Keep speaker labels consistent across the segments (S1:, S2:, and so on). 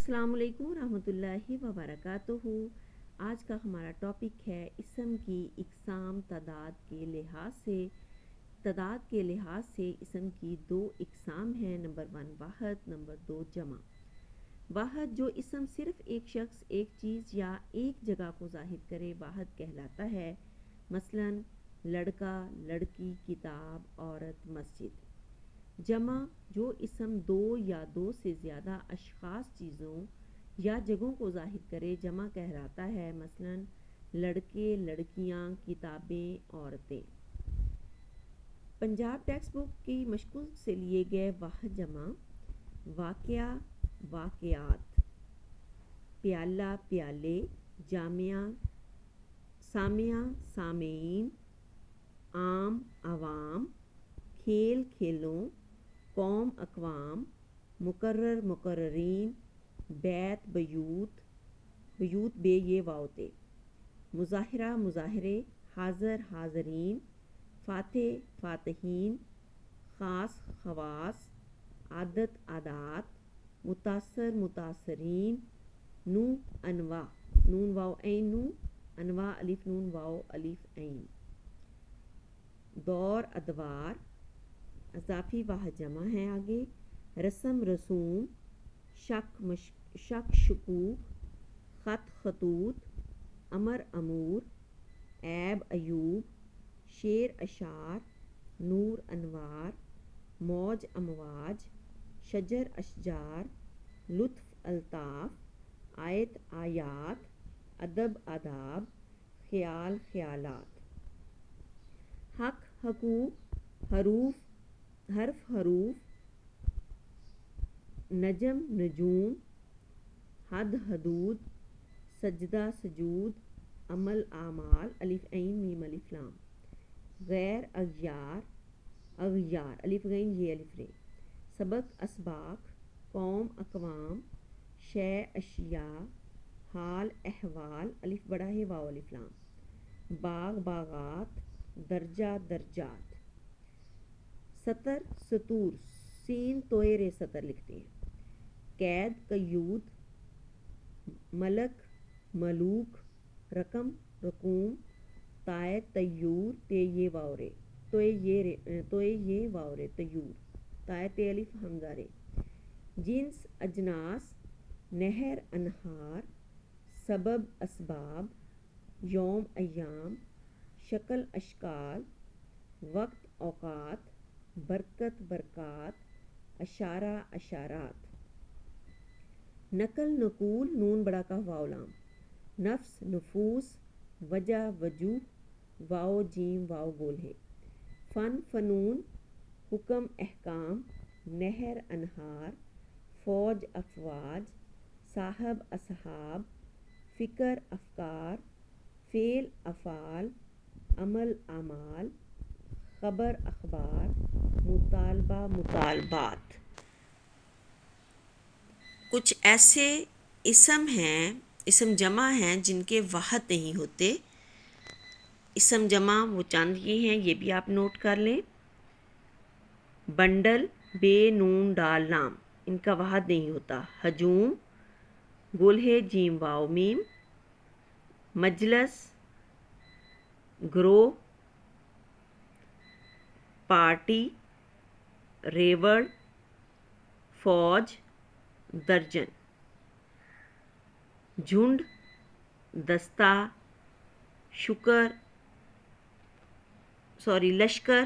S1: السلام علیکم ورحمۃ اللہ وبرکاتہ۔ آج کا ہمارا ٹاپک ہے اسم کی اقسام تعداد کے لحاظ سے اسم کی دو اقسام ہیں، نمبر 1 واحد، نمبر 2 جمع۔ واحد جو اسم صرف ایک شخص، ایک چیز یا ایک جگہ کو ظاہر کرے واحد کہلاتا ہے، مثلا لڑکا، لڑکی، کتاب، عورت، مسجد۔ جمع جو اسم دو یا دو سے زیادہ اشخاص، چیزوں یا جگہوں کو ظاہر کرے جمع کہلاتا ہے، مثلا لڑکے، لڑکیاں، کتابیں، عورتیں۔ پنجاب ٹیکسٹ بک کی مشقوں سے لیے گئے واحد جمع: واقعہ، واقعات، پیالہ، پیالے، جامعہ، سامعہ، سامعین، عام، عوام، کھیل، کھیلوں، قوم، اقوام، مقرر، مقررین، بیت، بیوت، بیوت بے یہ واو تے، مظاہرہ، مظاہرے، حاضر، حاضرین، فاتح، فاتحین، خاص، خواص، عادت، عادات، متاثر، متاثرین، نو، انواع، نون واو عین نو، انواع الف نون واو الف عین، دور، ادوار، اضافی واحد جمع ہے آگے، رسم، رسوم، شک، شک، شکوک، خط، خطوط، امر، امور، عیب، عیوب، شعر، اشعار، نور، انوار، موج، امواج، شجر، اشجار، لطف، الطاف، آیت، آیات، ادب، آداب، خیال، خیالات، حق، حقوق، حرف، حروف، نجم، نجوم، حد، حدود، سجدہ، سجود، عمل، اعمال، الف عین میم الف لام، غیر، اغیار، اغیار، الف غین یہ الف رے، سبق، اسباق، قوم، اقوام، شے، اشیاء، حال، احوال، الف بڑا ہے واو الف لام، باغ، باغات، درجہ، درجات، سطر، سطور، سین توئے رے سطر لکھتے ہیں، قید، قیود، ملک، ملوک، رقم، رقوم، طائر، طیور، تے یہ واو رے، توئے یہ واو رے، طیور، طائر تے الف حمزہ رے، جنس، اجناس، نہر، انہار، سبب، اسباب، یوم، ایام، شکل، اشکال، وقت، اوقات، برکت، برکات، اشارہ، اشارات، نقل، نقول، نون بڑا کا واو لام، نفس، نفوس، وجہ، وجوہ، واو جیم واو گول ہے، فن، فنون، حکم، احکام، نہر، انہار، فوج، افواج، صاحب، اصحاب، فکر، افکار، فعل، افعال، عمل، اعمال، خبر، اخبار، مطالبہ، مطالبات۔ کچھ ایسے اسم جمع ہیں جن کے واحد نہیں ہوتے۔ اسم جمع وہ چند یہ ہیں، یہ بھی آپ نوٹ کر لیں: بنڈل، بے نون ڈال لام، ان کا واحد نہیں ہوتا، ہجوم، گول ہے جیم واو میم، مجلس، گروہ، پارٹی، ریوڑ، فوج، درجن، جھنڈ، دستہ، لشکر،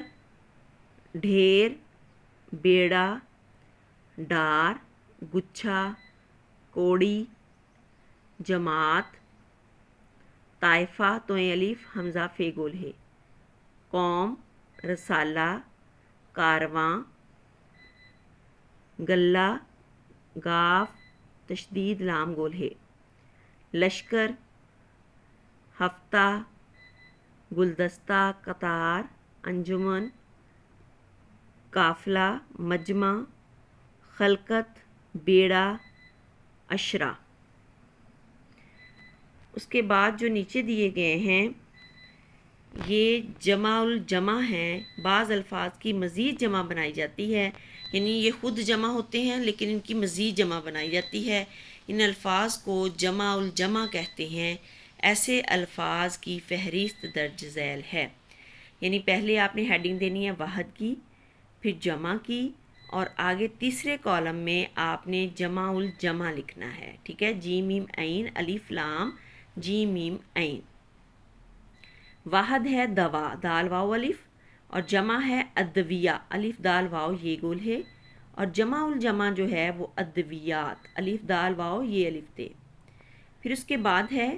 S1: ڈھیر، بیڑا، ڈار، گچھا، کوڑی، جماعت، طائفہ توئیں الف حمزہ فے گول ہے، قوم، رسالہ، کارواں، گلہ، گاف، تشدید لام گول ہے، لشکر، ہفتہ، گلدستہ، قطار، انجمن، قافلہ، مجمع، خلقت، بیڑا، عشرہ۔ اس کے بعد جو نیچے دیے گئے ہیں یہ جمع الجمع ہیں، بعض الفاظ کی مزید جمع بنائی جاتی ہے، یعنی یہ خود جمع ہوتے ہیں لیکن ان کی مزید جمع بنائی جاتی ہے. ان الفاظ کو جمع الجمع کہتے ہیں. ایسے الفاظ کی فہرست درج ذیل ہے. یعنی پہلے آپ نے ہیڈنگ دینی ہے واحد کی، پھر جمع کی، اور آگے تیسرے کالم میں آپ نے جمع الجمع لکھنا ہے. ٹھیک ہے، جیم میم عین الف لام جیم میم عین. واحد ہے دوا دال واو الف، اور جمع ہے ادویہ الف دال واو یہ گول ہے، اور جمع الجمع جو ہے وہ ادویات الف دال واو یہ الف تے. پھر اس کے بعد ہے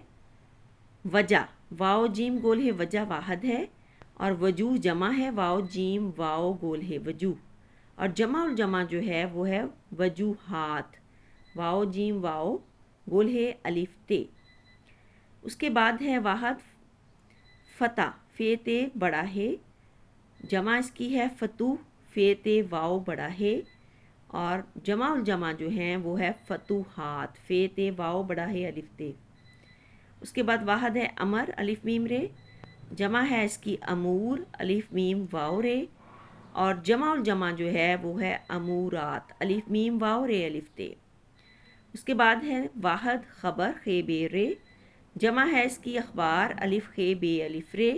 S1: وجہ واو جیم گول ہے وجہ واحد ہے، اور وجوہ جمع ہے واو جیم واو گول ہے وجوہ، اور جمع الجمع جو ہے وہ ہے وجوہات واو جیم واو گول ہے الف تے. اس کے بعد ہے واحد فتح فے تے بڑا ہے، جمع اس کی ہے فتوح فے تے واو بڑا ہے، اور جمع الجمع جو ہیں وہ ہے فتوحات فے تے واو بڑا ہے الف تے. اس کے بعد واحد ہے امر الف میم رے، جمع ہے اس کی امور الف میم واو رے، اور جمع الجمع جو ہے وہ ہے امورات الف میم واو رے الف تے. اس کے بعد ہے واحد خبر خے بے رے، جمع ہے اس کی اخبار الف خے بے الف رے،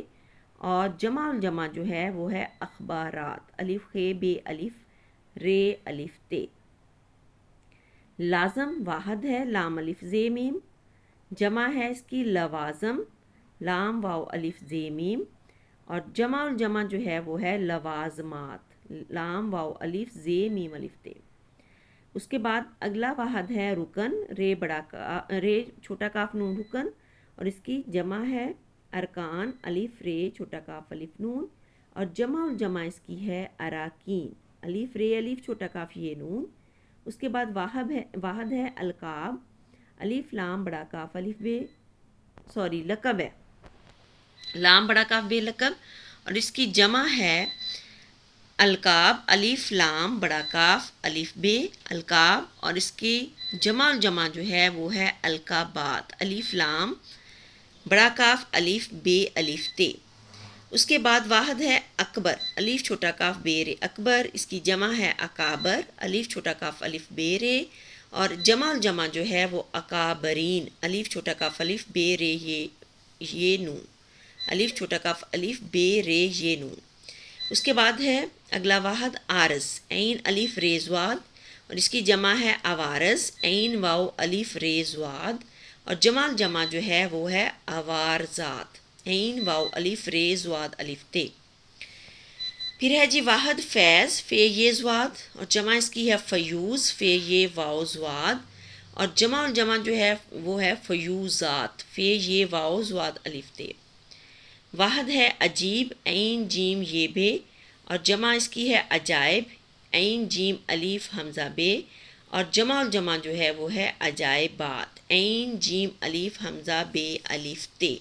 S1: اور جمع الجمع جو ہے وہ ہے اخبارات الف خے بے الف رے الف تے. لازم واحد ہے لام الف زے میم، جمع ہے اس کی لوازم لام واو الف زے میم، اور جمع الجمع جو ہے وہ ہے لوازمات لام واو الف زے میم الف تے. اس کے بعد اگلا واحد ہے رکن رے بڑا رے چھوٹا کاف نون رکن، اور اس کی جمع ہے ارکان الف رے چھوٹا کاف الف نون، اور جمع الجمع اس کی ہے اراکین الف رے الف چھوٹا کاف یہ نون. اس کے بعد واحد ہے القاب الف لام بڑا کاف الف بے لقب ہے لام بڑا کاف بے لقب، اور اس کی جمع ہے القاب الف لام بڑا کاف الف بے القاب، اور اس کی جمع الجمع جو ہے وہ ہے القابات الف لام بڑا کاف الف بے الف تے. اس کے بعد واحد ہے اکبر الف چھوٹا کاف بے رے اکبر، اس کی جمع ہے اکابر الف چھوٹا کاف الف بے رے، اور جمع الجمع جو ہے وہ اکابرین الف چھوٹا کاف الف بے رے یہ نون الف چھوٹا کاف الف بے رے یہ نون. اس کے بعد ہے اگلا واحد عارض عین الف رے زواد، اور اس کی جمع ہے عوارض عین واو الف رے زواد، اور جمع الجمع جو ہے وہ ہے عوارضات عین واو الف رے زواد الف تے. پھر ہے جی واحد فیض فے یہ زواد، اور جمع اس کی ہے فیوز فے یہ واو زواد، اور جمع الجمع جو ہے وہ ہے فیوزات فے یہ واو زواد الف تے. واحد ہے عجیب عین جیم یہ بے، اور جمع اس کی ہے عجائب عین جیم الف حمزہ بے، اور جمع الجمع جو ہے وہ ہے عجائبات عین جیم الف حمزہ بے الف تے.